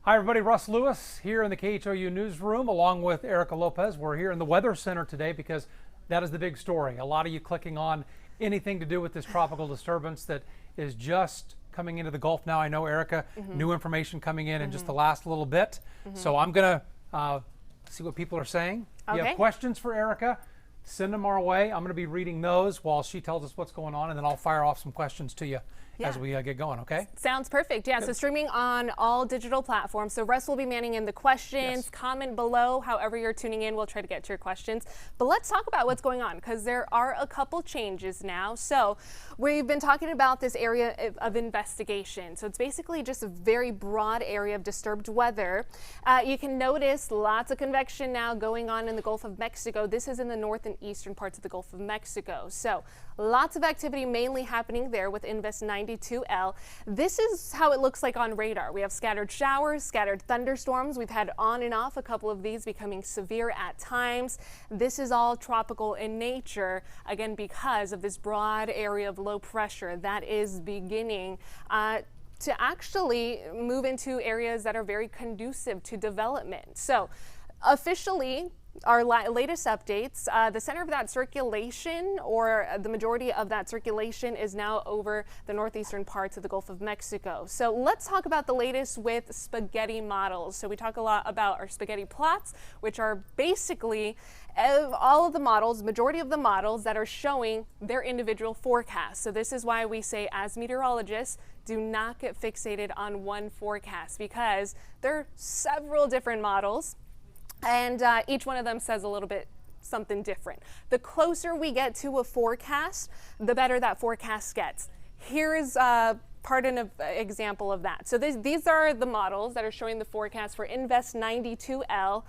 Hi everybody, Russ Lewis here in the KHOU newsroom along with Erika Lopez. We're here in the Weather Center today because that is the big story. A lot of you clicking on anything to do with this tropical disturbance that is just coming into the Gulf now. I know, Erika, new information coming in just the last little bit. So I'm going to see what people are saying. If you have questions for Erika, send them our way. I'm going to be reading those while she tells us what's going on, and then I'll fire off some questions to you as we get going, okay? Sounds perfect. Yeah, so streaming on all digital platforms. So Russ will be manning in the questions. Comment below however you're tuning in. We'll try to get to your questions. But let's talk about what's going on because there are a couple changes now. So we've been talking about this area of investigation. So it's basically just a very broad area of disturbed weather. You can notice lots of convection now going on in the Gulf of Mexico. This is in the north and eastern parts of the Gulf of Mexico. So lots of activity mainly happening there with Invest 92L. This is how it looks like on radar. We have scattered showers, scattered thunderstorms. We've had on and off a couple of these becoming severe at times. This is all tropical in nature, again, because of this broad area of low pressure that is beginning to actually move into areas that are very conducive to development. So officially, our latest updates, the center of that circulation, or the majority of that circulation, is now over the northeastern parts of the Gulf of Mexico. So let's talk about the latest with spaghetti models. So we talk a lot about our spaghetti plots, which are basically all of the models, majority of the models that are showing their individual forecasts. So this is why we say, as meteorologists, do not get fixated on one forecast because there are several different models. And each one of them says a little bit something different. The closer we get to a forecast, the better that forecast gets. Here is part of an example of that. So these are the models that are showing the forecast for Invest 92L.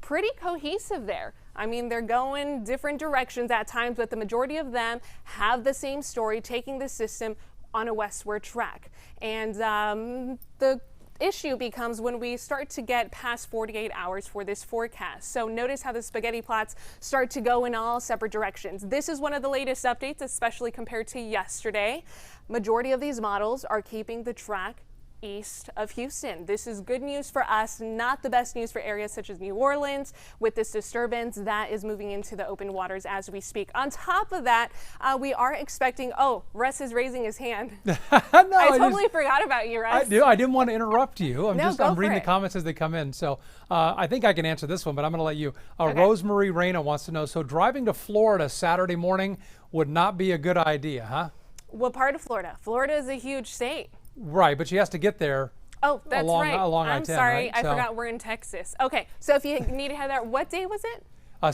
Pretty cohesive there. I mean, they're going different directions at times, but the majority of them have the same story, taking the system on a westward track. And the issue becomes when we start to get past 48 hours for this forecast. So notice how the spaghetti plots start to go in all separate directions. This is one of the latest updates, especially compared to yesterday. Majority of these models are keeping the track east of Houston. This is good news for us, not the best news for areas such as New Orleans with this disturbance that is moving into the open waters as we speak. On top of that, we are expecting, Russ is raising his hand. I totally forgot about you, Russ. I didn't want to interrupt you. I'm reading the comments as they come in. So I think I can answer this one, but I'm going to let you. Rosemary Reyna wants to know, so driving to Florida Saturday morning would not be a good idea, huh? What part of Florida? Florida is a huge state. Right, but she has to get there. Oh, that's right. Along I'm I-10, sorry, right? I forgot we're in Texas. Okay, so if you need to head there, what day was it?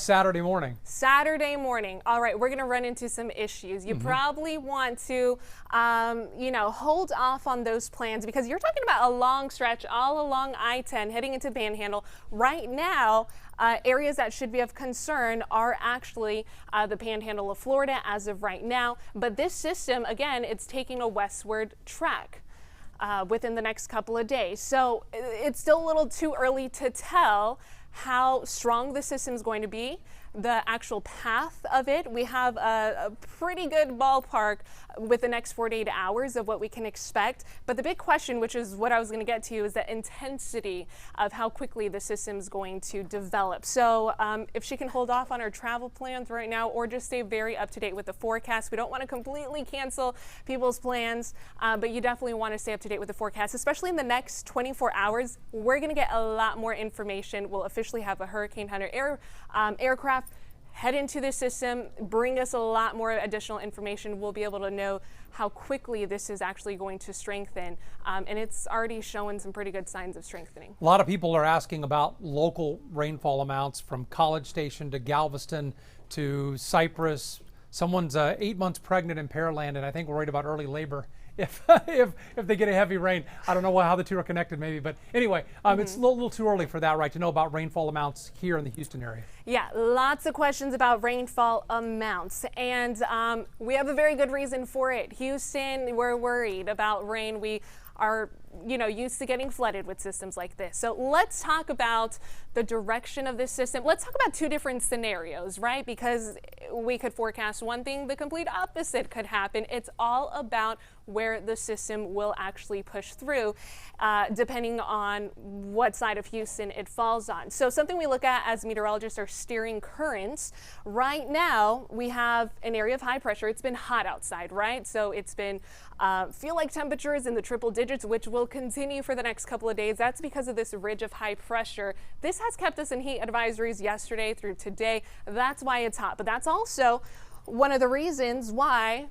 Saturday morning. Saturday morning. All right, we're going to run into some issues. You probably want to, hold off on those plans because you're talking about a long stretch all along I-10 heading into Panhandle. Right now, areas that should be of concern are actually the Panhandle of Florida as of right now. But this system, again, it's taking a westward track within the next couple of days. So it's still a little too early to tell how strong the system is going to be, the actual path of it. We have a pretty good ballpark with the next 48 hours of what we can expect. But the big question, which is what I was going to get to, is the intensity of how quickly the system is going to develop. So if she can hold off on her travel plans right now or just stay very up to date with the forecast. We don't want to completely cancel people's plans, but you definitely want to stay up to date with the forecast, especially in the next 24 hours. We're going to get a lot more information. We'll officially have a Hurricane Hunter aircraft head into the system, bring us a lot more additional information. We'll be able to know how quickly this is actually going to strengthen. And it's already showing some pretty good signs of strengthening. A lot of people are asking about local rainfall amounts from College Station to Galveston to Cypress. Someone's 8 months pregnant in Pearland, and I think worried about early labor if they get a heavy rain. I don't know how the two are connected maybe, but anyway, it's a little too early for that, right, to know about rainfall amounts here in the Houston area. Yeah, lots of questions about rainfall amounts, and we have a very good reason for it. Houston, we're worried about rain. We are, used to getting flooded with systems like this. So let's talk about the direction of this system. Let's talk about two different scenarios, right? Because we could forecast one thing, the complete opposite could happen. It's all about where the system will actually push through, depending on what side of Houston it falls on. So something we look at as meteorologists are steering currents. Right now, we have an area of high pressure. It's been hot outside, right? So it's been feel like temperatures in the triple digits, which will continue for the next couple of days. That's because of this ridge of high pressure. This has kept us in heat advisories yesterday through today. That's why it's hot. But that's also one of the reasons why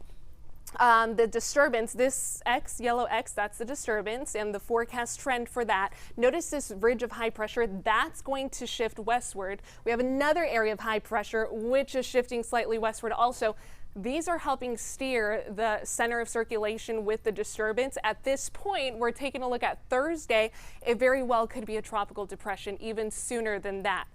the disturbance, this X, yellow X, that's the disturbance, and the forecast trend for that. Notice this ridge of high pressure, that's going to shift westward. We have another area of high pressure, which is shifting slightly westward also. These are helping steer the center of circulation with the disturbance. At this point, we're taking a look at Thursday. It very well could be a tropical depression even sooner than that.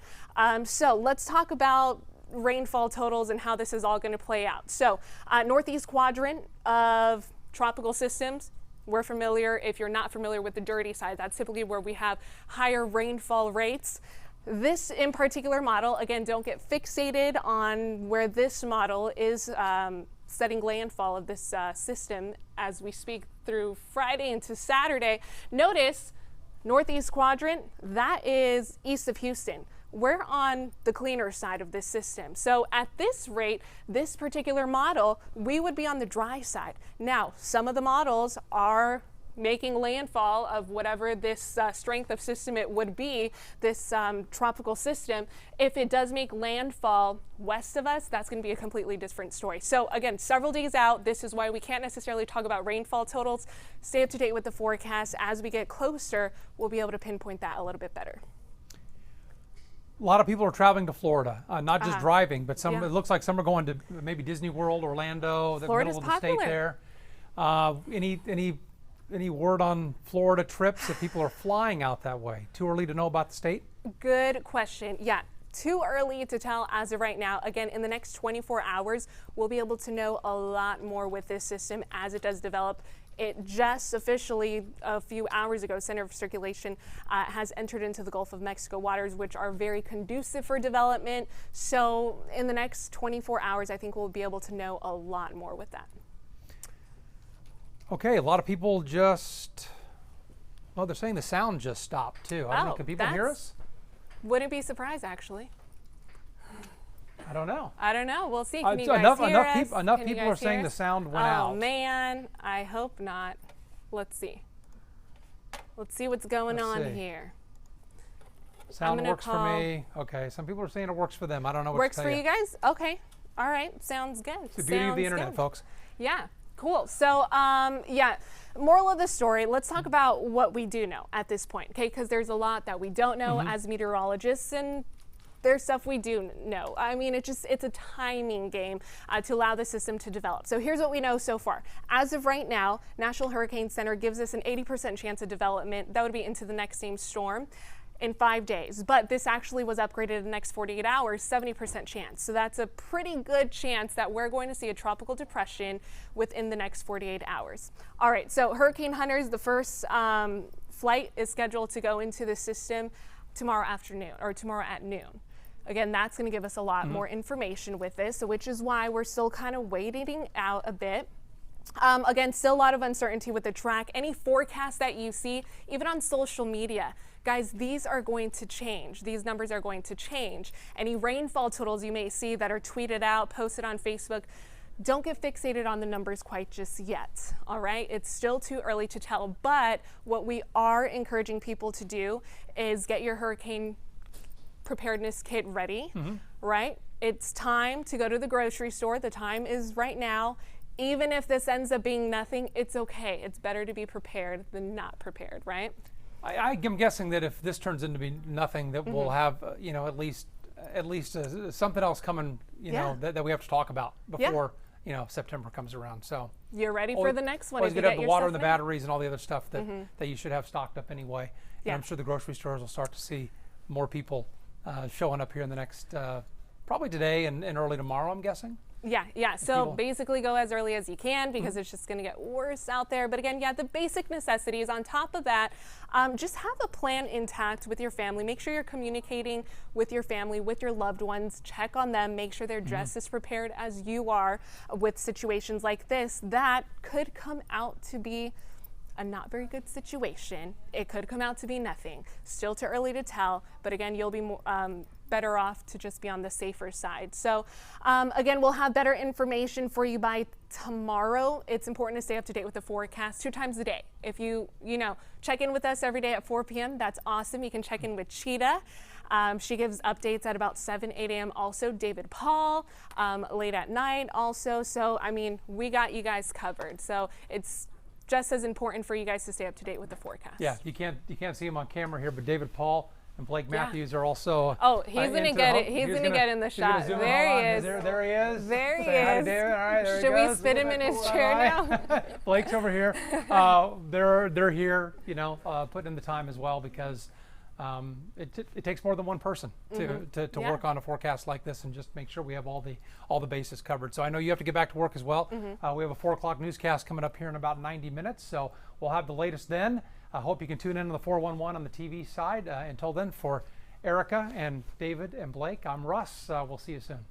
So let's talk about rainfall totals and how this is all going to play out. So northeast quadrant of tropical systems, we're familiar. If you're not familiar with the dirty side, that's typically where we have higher rainfall rates. This in particular model, again, don't get fixated on where this model is setting landfall of this system as we speak through Friday into Saturday. Notice northeast quadrant, that is east of Houston. We're on the cleaner side of this system. So at this rate, this particular model, we would be on the dry side. Now, some of the models are making landfall of whatever this strength of system it would be, this tropical system. If it does make landfall west of us, that's going to be a completely different story. So again, several days out, this is why we can't necessarily talk about rainfall totals. Stay up to date with the forecast. As we get closer, we'll be able to pinpoint that a little bit better. A lot of people are traveling to Florida, not just driving, but some. Yeah. It looks like some are going to maybe Disney World, Orlando, the Florida's middle of the state popular. there. Any word on Florida trips if people are flying out that way? Too early to know about the state? Good question. Yeah. Too early to tell as of right now. Again, in the next 24 hours, we'll be able to know a lot more with this system as it does develop. It just officially a few hours ago, center of circulation has entered into the Gulf of Mexico waters, which are very conducive for development. So in the next 24 hours, I think we'll be able to know a lot more with that. Okay, a lot of people just, well, they're saying the sound just stopped too. I don't know, can people hear us? Wouldn't be surprised, actually. I don't know. I don't know. We'll see. Can you guys enough hear us? enough Can you people are guys hear saying the us? sound went out. Oh man, I hope not. Let's see. Let's see what's going on here. Sound works for me. Okay, some people are saying it works for them. I don't know what Works to for tell you guys? Okay. All right. Sounds good. It's the beauty of the internet, folks. Yeah. Cool. So, yeah, moral of the story, let's talk about what we do know at this point, okay? Because there's a lot that we don't know as meteorologists, and there's stuff we do know. I mean, it's a timing game to allow the system to develop. So here's what we know so far. As of right now, National Hurricane Center gives us an 80% chance of development. That would be into the next same storm in 5 days, but this actually was upgraded in the next 48 hours, 70% chance. So that's a pretty good chance that we're going to see a tropical depression within the next 48 hours. All right, so Hurricane Hunters, the first flight is scheduled to go into the system tomorrow afternoon or tomorrow at noon. Again, that's going to give us a lot more information with this, so which is why we're still kind of waiting out a bit. Again, still a lot of uncertainty with the track. Any forecast that you see, even on social media, guys, these are going to change. These numbers are going to change. Any rainfall totals you may see that are tweeted out, posted on Facebook, don't get fixated on the numbers quite just yet, all right? It's still too early to tell, but what we are encouraging people to do is get your hurricane preparedness kit ready, right? It's time to go to the grocery store. The time is right now. Even if this ends up being nothing, it's okay. It's better to be prepared than not prepared, right? I'm guessing that if this turns into be nothing, that we'll have, you know, at least something else coming, you know, that we have to talk about before, you know, September comes around. So you're ready for the next one. Always going to have the water and the batteries and all the other stuff that that you should have stocked up anyway. And I'm sure the grocery stores will start to see more people showing up here in the next, probably today and early tomorrow, I'm guessing. Yeah. So basically go as early as you can because it's just going to get worse out there. But again, the basic necessities. On top of that, just have a plan intact with your family. Make sure you're communicating with your family, with your loved ones. Check on them. Make sure they're just as prepared as you are with situations like this that could come out to be a not very good situation. It could come out to be nothing. Still too early to tell, but again, you'll be more, better off to just be on the safer side. So again, we'll have better information for you by tomorrow. It's important to stay up to date with the forecast 2 times a day. If you check in with us every day at 4 p.m., that's awesome. You can check in with Cheetah. She gives updates at about 7, 8 a.m. Also, David Paul, late at night also. So, I mean, we got you guys covered. So it's just as important for you guys to stay up to date with the forecast. Yeah, you can't see him on camera here, but David Paul and Blake Matthews are also. Oh, he's gonna get it. He's gonna get in the shot. There he is. There he is. There he Say hi to is. David. All right, there Should he we goes. spit him in his chair now? Blake's over here. They're here, putting in the time as well because it takes more than one person to work on a forecast like this and just make sure we have all the bases covered. So I know you have to get back to work as well. We have a 4 o'clock newscast coming up here in about 90 minutes, so we'll have the latest then. I hope you can tune in to the 411 on the TV side. Until then, for Erika and David and Blake, I'm Russ. We'll see you soon.